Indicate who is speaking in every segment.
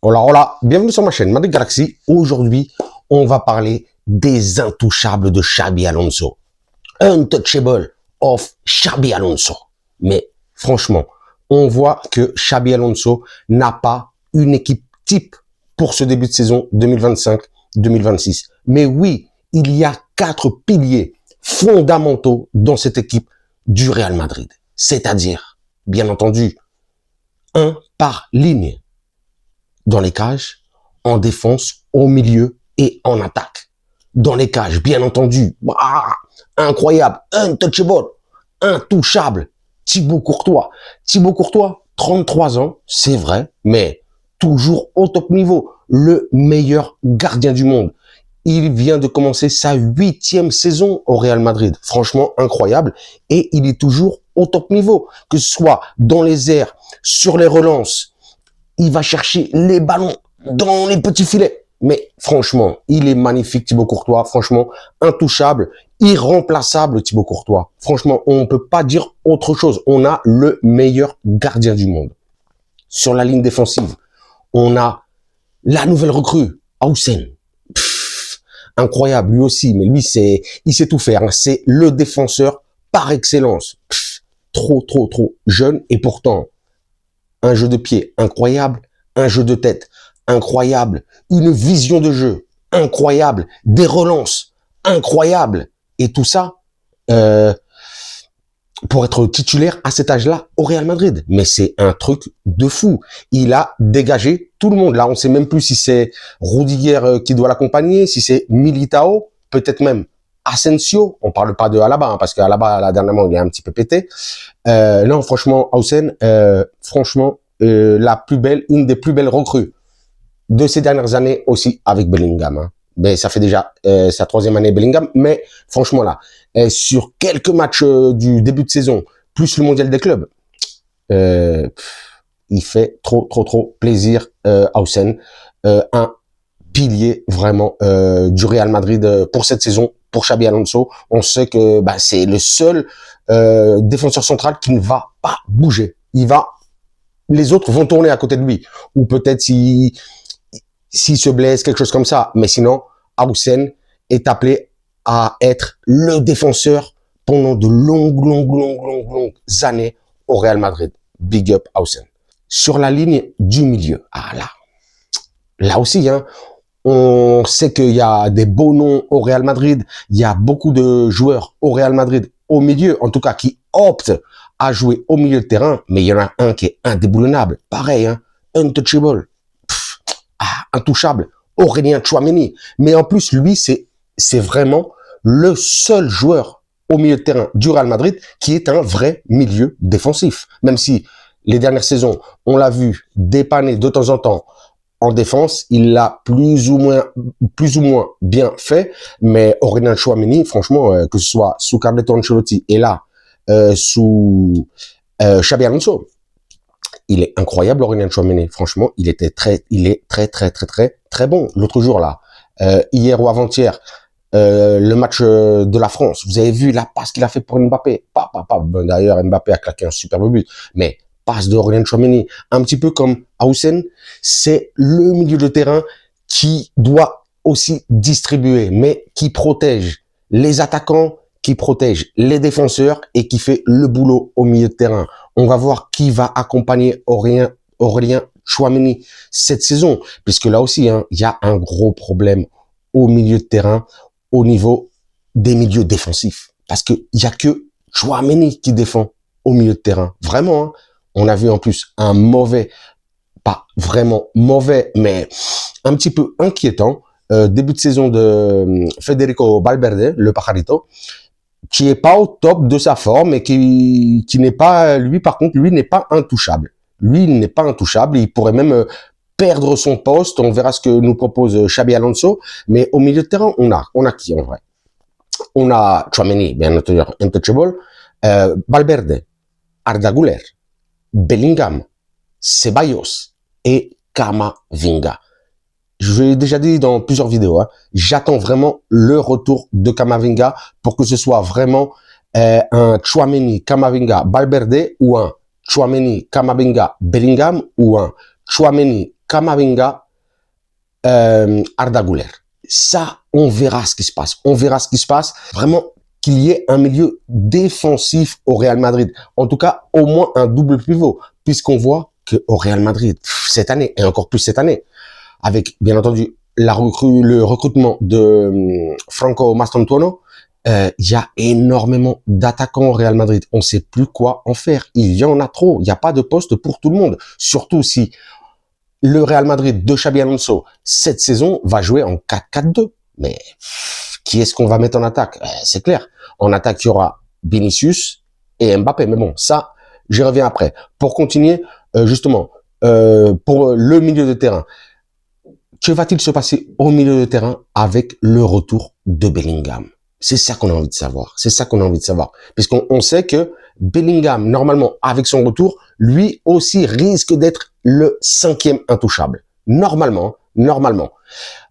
Speaker 1: Hola, hola, bienvenue sur ma chaîne Madrid Galaxy. Aujourd'hui, on va parler des intouchables de Xabi Alonso. Untouchable of Xabi Alonso. Mais franchement, on voit que Xabi Alonso n'a pas une équipe type pour ce début de saison 2025-2026. Mais oui, il y a 4 piliers fondamentaux dans cette équipe du Real Madrid. C'est-à-dire, bien entendu, un par ligne. Dans les cages, en défense, au milieu et en attaque. Dans les cages, bien entendu, incroyable, untouchable, intouchable, Thibaut Courtois. Thibaut Courtois, 33 ans, c'est vrai, mais toujours au top niveau, le meilleur gardien du monde. Il vient de commencer sa 8e saison au Real Madrid. Franchement, incroyable. Et il est toujours au top niveau, que ce soit dans les airs, sur les relances. Il va chercher les ballons dans les petits filets. Mais franchement, il est magnifique, Thibaut Courtois. Franchement, intouchable, irremplaçable, Thibaut Courtois. Franchement, on ne peut pas dire autre chose. On a le meilleur gardien du monde. Sur la ligne défensive, on a la nouvelle recrue, Hausen. Incroyable, lui aussi. Mais lui, il sait tout faire. Hein. C'est le défenseur par excellence. Trop jeune et pourtant, un jeu de pied incroyable, un jeu de tête incroyable, une vision de jeu incroyable, des relances incroyables. Et tout ça pour être titulaire à cet âge-là au Real Madrid. Mais c'est un truc de fou. Il a dégagé tout le monde. Là, on sait même plus si c'est Rudiger qui doit l'accompagner, si c'est Militao, peut-être même Asensio. On parle pas de Alaba, hein, parce qu'Alaba, là, dernièrement, il est un petit peu pété. Non, franchement, Hausen, franchement, une des plus belles recrues de ces dernières années aussi avec Bellingham. Hein. Mais ça fait déjà sa 3e année Bellingham, mais franchement là, sur quelques matchs du début de saison, plus le mondial des clubs, il fait trop plaisir Hausen, un pilier vraiment du Real Madrid pour cette saison, pour Xabi Alonso. On sait que c'est le seul défenseur central qui ne va pas bouger. Les autres vont tourner à côté de lui. Ou peut-être s'il se blesse, quelque chose comme ça. Mais sinon, Hausen est appelé à être le défenseur pendant de longues années au Real Madrid. Big up Hausen. Sur la ligne du milieu. Ah là aussi, hein, on sait qu'il y a des beaux noms au Real Madrid. Il y a beaucoup de joueurs au Real Madrid, au milieu, en tout cas, qui optent à jouer au milieu de terrain. Mais il y en a un qui est indéboulonnable. Pareil, hein, untouchable, intouchable, Aurélien Tchouaméni. Mais en plus, lui, c'est vraiment le seul joueur au milieu de terrain du Real Madrid qui est un vrai milieu défensif. Même si les dernières saisons, on l'a vu dépanner de temps en temps en défense, il l'a plus ou moins bien fait, mais Aurélien Tchouaméni, franchement, que ce soit sous Carleto Ancelotti et là, sous Xabi Alonso, il est incroyable, Aurélien Tchouaméni. Franchement, il est très bon. L'autre jour, là, hier ou avant-hier, le match de la France, vous avez vu la passe qu'il a fait pour Mbappé. D'ailleurs, Mbappé a claqué un superbe but. Mais passe d'Aurélien Tchouaméni, un petit peu comme Hausen, c'est le milieu de terrain qui doit aussi distribuer, mais qui protège les attaquants, qui protège les défenseurs et qui fait le boulot au milieu de terrain. On va voir qui va accompagner Aurélien Tchouaméni cette saison, puisque là aussi, hein, il y a un gros problème au milieu de terrain, au niveau des milieux défensifs, parce que il y a que Tchouaméni qui défend au milieu de terrain. Vraiment, hein, on a vu en plus un mauvais, pas vraiment mauvais, mais un petit peu inquiétant début de saison de Federico Valverde, le Pajarito, qui est pas au top de sa forme et qui n'est pas, lui par contre, lui n'est pas intouchable. Lui, il n'est pas intouchable, il pourrait même perdre son poste, on verra ce que nous propose Xabi Alonso, mais au milieu de terrain, on a qui en vrai? On a Tchouaméni, bien entendu, intouchable, Valverde, Arda Güler, Bellingham, Ceballos et Camavinga. Je l'ai déjà dit dans plusieurs vidéos, hein, j'attends vraiment le retour de Camavinga pour que ce soit vraiment un Tchouaméni, Camavinga, Valverde ou un Tchouaméni, Camavinga, Bellingham ou un Tchouaméni, Kamavinga, Arda Güler. Ça, on verra ce qui se passe. On verra ce qui se passe. Vraiment, qu'il y ait un milieu défensif au Real Madrid. En tout cas, au moins un double pivot. Puisqu'on voit qu'au Real Madrid, cette année, et encore plus cette année, avec, bien entendu, le recrutement de Franco Mastantuono, il y a énormément d'attaquants au Real Madrid. On ne sait plus quoi en faire. Il y en a trop. Il n'y a pas de poste pour tout le monde. Surtout si le Real Madrid de Xabi Alonso, cette saison, va jouer en 4-4-2. Mais qui est-ce qu'on va mettre en attaque? C'est clair. En attaque, il y aura Vinicius et Mbappé. Mais bon, ça, j'y reviens après. Pour continuer, justement, pour le milieu de terrain, que va-t-il se passer au milieu de terrain avec le retour de Bellingham? C'est ça qu'on a envie de savoir. C'est ça qu'on a envie de savoir. Puisqu'on sait que Bellingham, normalement, avec son retour, lui aussi risque d'être le 5e intouchable. Normalement.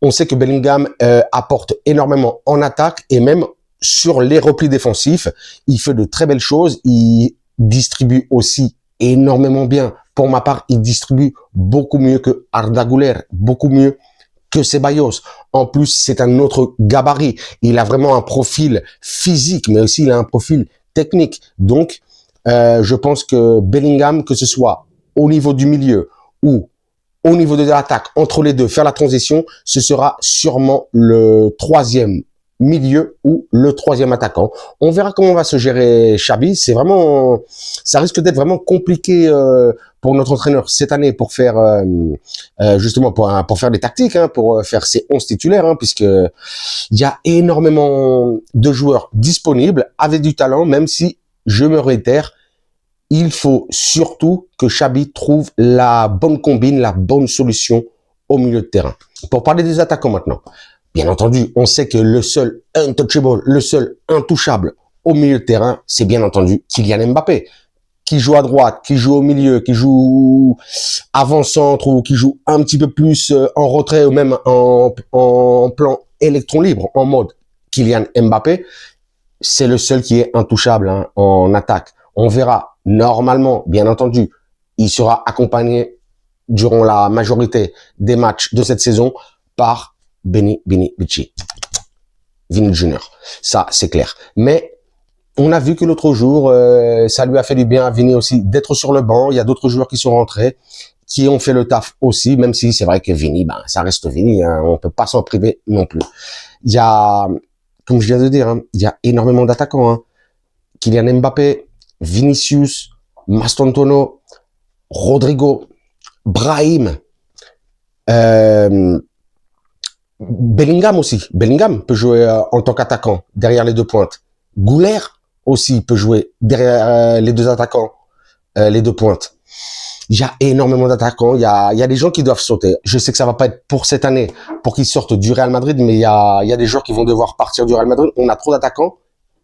Speaker 1: On sait que Bellingham apporte énormément en attaque et même sur les replis défensifs. Il fait de très belles choses. Il distribue aussi énormément bien. Pour ma part, il distribue beaucoup mieux que Arda Güler, beaucoup mieux que Ceballos. En plus, c'est un autre gabarit. Il a vraiment un profil physique, mais aussi il a un profil technique. Donc, je pense que Bellingham, que ce soit au niveau du milieu ou au niveau de l'attaque, entre les deux, faire la transition, ce sera sûrement le 3e milieu ou le 3e attaquant. On verra comment va se gérer Xabi. C'est vraiment, ça risque d'être vraiment compliqué pour notre entraîneur cette année pour faire justement pour faire des tactiques, hein, pour faire ses 11 titulaires, hein, puisque il y a énormément de joueurs disponibles avec du talent, même si je me réitère, il faut surtout que Xabi trouve la bonne combine, la bonne solution au milieu de terrain. Pour parler des attaquants maintenant, bien entendu, on sait que le seul untouchable, le seul intouchable au milieu de terrain, c'est bien entendu Kylian Mbappé, qui joue à droite, qui joue au milieu, qui joue avant-centre ou qui joue un petit peu plus en retrait ou même en plan électron libre, en mode Kylian Mbappé. C'est le seul qui est intouchable, hein, en attaque. On verra. Normalement, bien entendu, il sera accompagné durant la majorité des matchs de cette saison par Vini Junior. Ça, c'est clair. Mais on a vu que l'autre jour, ça lui a fait du bien à Vini aussi d'être sur le banc. Il y a d'autres joueurs qui sont rentrés, qui ont fait le taf aussi, même si c'est vrai que Vini, ben, ça reste Vini, hein, on peut pas s'en priver non plus. Il y a, comme je viens de dire, hein, il y a énormément d'attaquants, hein. Kylian Mbappé, Vinicius, Mastantuono, Rodrigo, Brahim, Bellingham aussi. Bellingham peut jouer en tant qu'attaquant derrière les deux pointes. Güler aussi peut jouer derrière les deux attaquants, les deux pointes. Il y a énormément d'attaquants. Il y a des gens qui doivent sauter. Je sais que ça va pas être pour cette année, pour qu'ils sortent du Real Madrid, mais il y a des joueurs qui vont devoir partir du Real Madrid. On a trop d'attaquants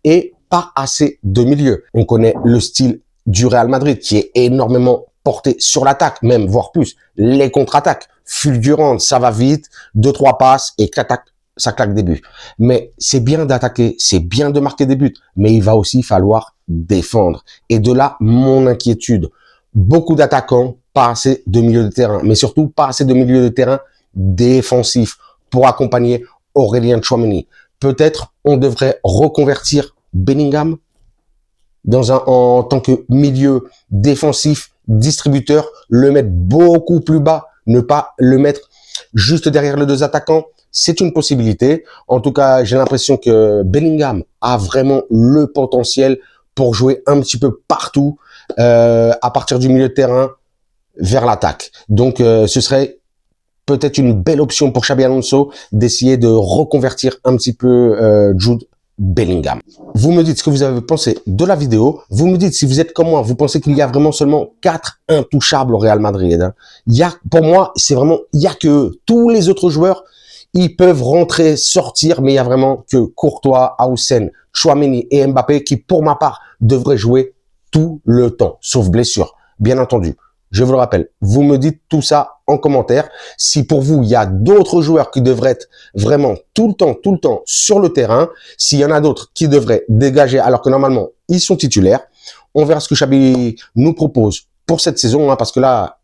Speaker 1: et pas assez de milieu. On connaît le style du Real Madrid qui est énormément porté sur l'attaque, même voire plus. Les contre-attaques fulgurantes, ça va vite, 2-3 passes et ça claque des buts. Mais c'est bien d'attaquer, c'est bien de marquer des buts, mais il va aussi falloir défendre. Et de là, mon inquiétude. Beaucoup d'attaquants, pas assez de milieu de terrain, mais surtout pas assez de milieu de terrain défensif pour accompagner Aurélien Tchouaméni. Peut-être on devrait reconvertir Bellingham en tant que milieu défensif, distributeur, le mettre beaucoup plus bas, ne pas le mettre juste derrière les deux attaquants. C'est une possibilité. En tout cas, j'ai l'impression que Bellingham a vraiment le potentiel pour jouer un petit peu partout, à partir du milieu de terrain vers l'attaque. Donc, ce serait peut-être une belle option pour Xabi Alonso d'essayer de reconvertir un petit peu Jude Bellingham. Vous me dites ce que vous avez pensé de la vidéo. Vous me dites si vous êtes comme moi, vous pensez qu'il y a vraiment seulement 4 intouchables au Real Madrid, hein. Pour moi, c'est vraiment, il y a que eux. Tous les autres joueurs, ils peuvent rentrer, sortir, mais il y a vraiment que Courtois, Haasen, Tchouaméni et Mbappé qui, pour ma part, devraient jouer tout le temps, sauf blessure, bien entendu. Je vous le rappelle, vous me dites tout ça en commentaire. Si pour vous, il y a d'autres joueurs qui devraient être vraiment tout le temps sur le terrain, s'il y en a d'autres qui devraient dégager alors que normalement, ils sont titulaires, on verra ce que Xabi nous propose pour cette saison, hein, parce que là,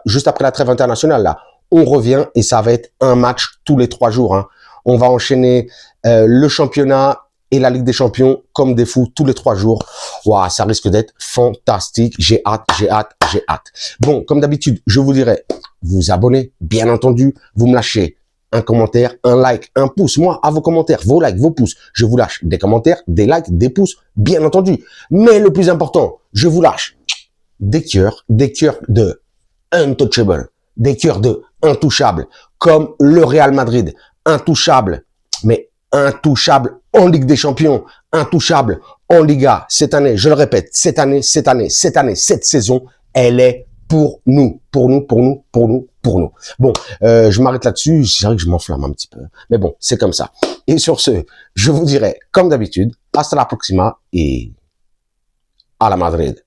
Speaker 1: juste après la trêve internationale, là, on revient et ça va être un match tous les 3 jours. Hein. On va enchaîner le championnat et la Ligue des Champions comme des fous tous les 3 jours. Waouh, ça risque d'être fantastique. J'ai hâte, j'ai hâte, j'ai hâte. Bon, comme d'habitude, je vous dirais, vous abonnez, bien entendu, vous me lâchez un commentaire, un like, un pouce. Moi, à vos commentaires, vos likes, vos pouces, je vous lâche des commentaires, des likes, des pouces, bien entendu. Mais le plus important, je vous lâche des cœurs de untouchable, des cœurs de intouchable, comme le Real Madrid, intouchable, mais intouchable en Ligue des Champions, intouchable en Liga. Cette année, je le répète, cette année, cette saison, elle est pour nous, pour nous, pour nous, pour nous, pour nous. Bon, je m'arrête là-dessus, c'est vrai que je m'enflamme un petit peu, mais bon, c'est comme ça. Et sur ce, je vous dirai, comme d'habitude, hasta la próxima et à la Madrid.